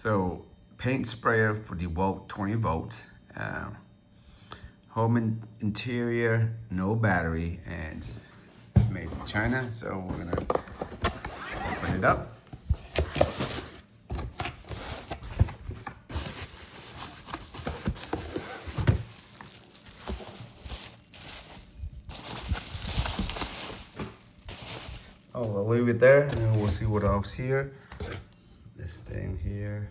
So paint sprayer for Dewalt 20 volt. Home interior, no battery, and it's made in China. So we're gonna open it up. I'll leave it there and we'll see what else here. This thing here.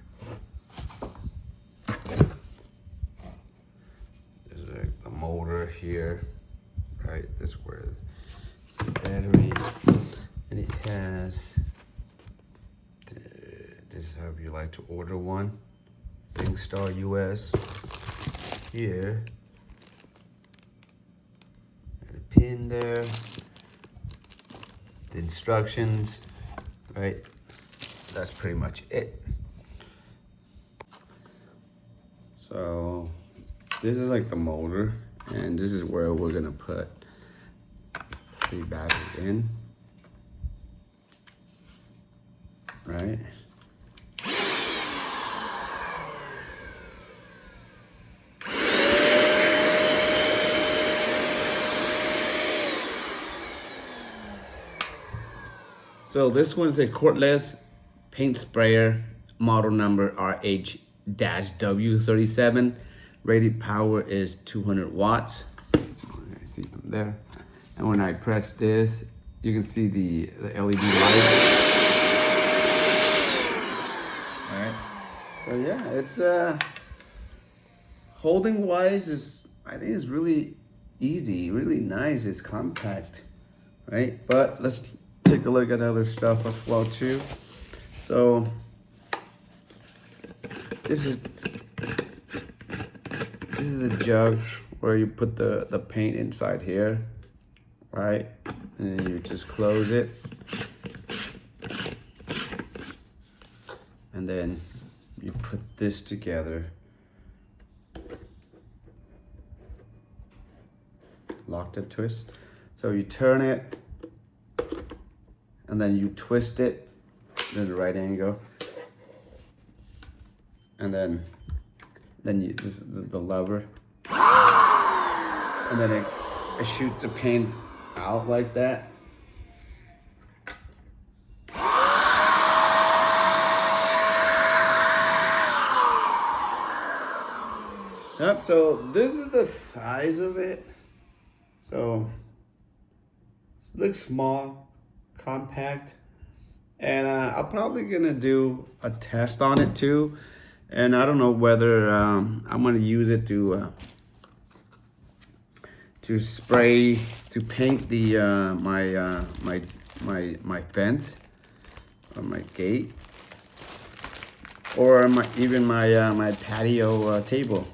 There's like the motor here, right? This is where the battery, and it has, this is how you like to order one. SingStar US. Here. And a pin there. The instructions, right? That's pretty much it. So this is like the motor, and this is where we're gonna put the batteries in, right? So this one's a cordless paint sprayer, model number RH-W37. Rated power is 200 watts. I see them there. And when I press this, you can see the LED light. All right. So yeah, it's holding wise is, I think it's really easy, really nice. It's compact, right? But let's take a look at other stuff as well too. So this is a jug where you put the paint inside here, right? And then you just close it. And then you put this together. Lock the twist. So you turn it, and then you twist it to the right angle, and then you, this is the lever, and then it shoots the paint out like that. Yep, so this is the size of it. So it looks small, compact, and I'm probably gonna do a test on it too, and I don't know whether I'm gonna use it to spray, to paint the my fence or my gate, or even my patio table.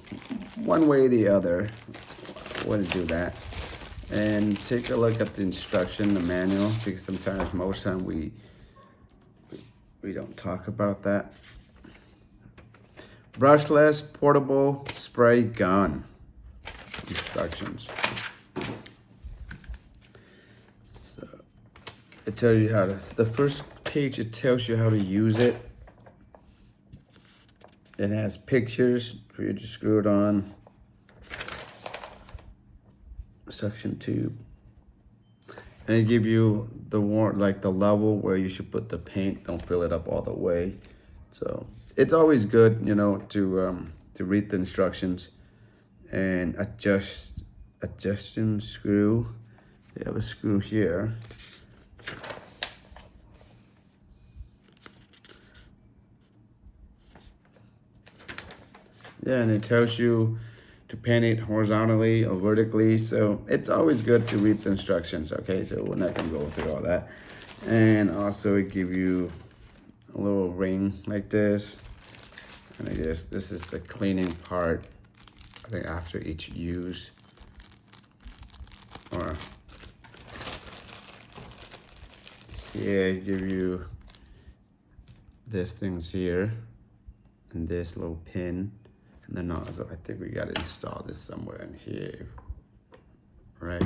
One way or the other, I want to do that. And take a look at the instruction, the manual, because sometimes, most time we don't talk about that. Brushless portable spray gun. Instructions. So it tells you how to, the first page, it tells you how to use it. It has pictures for you to screw it on. Suction tube, and it give you the like the level where you should put the paint. Don't fill it up all the way. So it's always good, you know, to read the instructions and adjusting screw. They have a screw here. Yeah, and it tells you to paint it horizontally or vertically, so it's always good to read the instructions. Okay, so we're not gonna go through all that. And also it give you a little ring like this, and I guess this is the cleaning part, I think, after each use. Or here give you this things here and this little pin. And the nozzle, I think we gotta install this somewhere in here, right?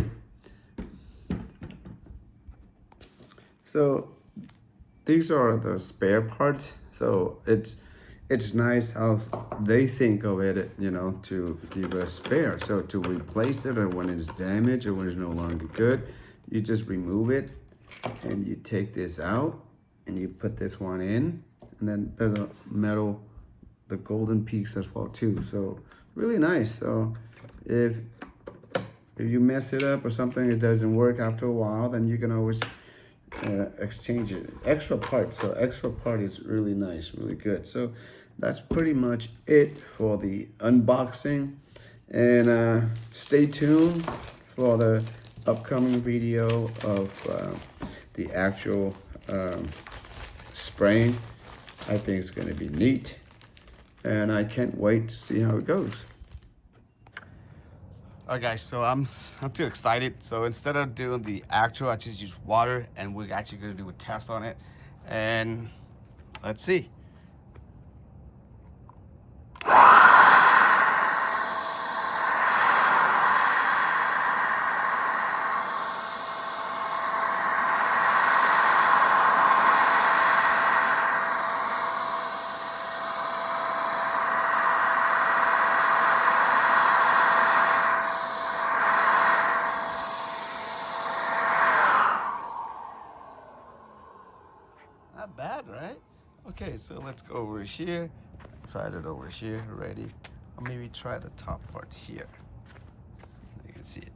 So these are the spare parts. So it's nice how they think of it, you know, to give a spare. So to replace it, or when it's damaged or when it's no longer good, you just remove it and you take this out and you put this one in, and then there's a metal, the golden piece as well too. So really nice. So if you mess it up or something, it doesn't work after a while, then you can always exchange it. Extra part, so extra part is really nice, really good. So that's pretty much it for the unboxing, and stay tuned for the upcoming video of the actual spraying. I think it's going to be neat, and I can't wait to see how it goes. Alright guys, so I'm too excited. So instead of doing the actual, I just use water, and we're actually gonna do a test on it. And let's see. Not bad, right? Okay, so let's go over here. Slide it over here, ready. Or maybe try the top part here. You can see it.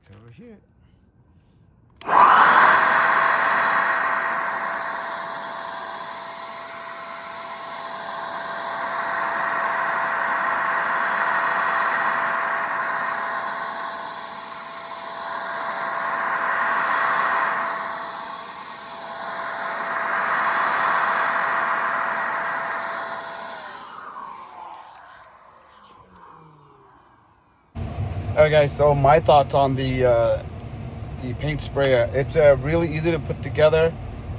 Over here. Alright guys, so my thoughts on the paint sprayer. It's really easy to put together,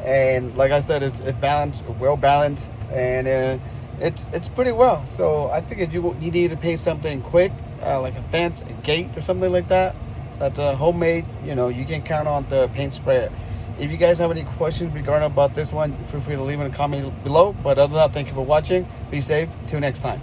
and like I said, it's balanced, well balanced, and it's pretty well. So I think if you need to paint something quick, like a fence, a gate, or something like that, that's homemade, you know, you can count on the paint sprayer. If you guys have any questions regarding about this one, feel free to leave in a comment below. But other than that, thank you for watching. Be safe. Till next time.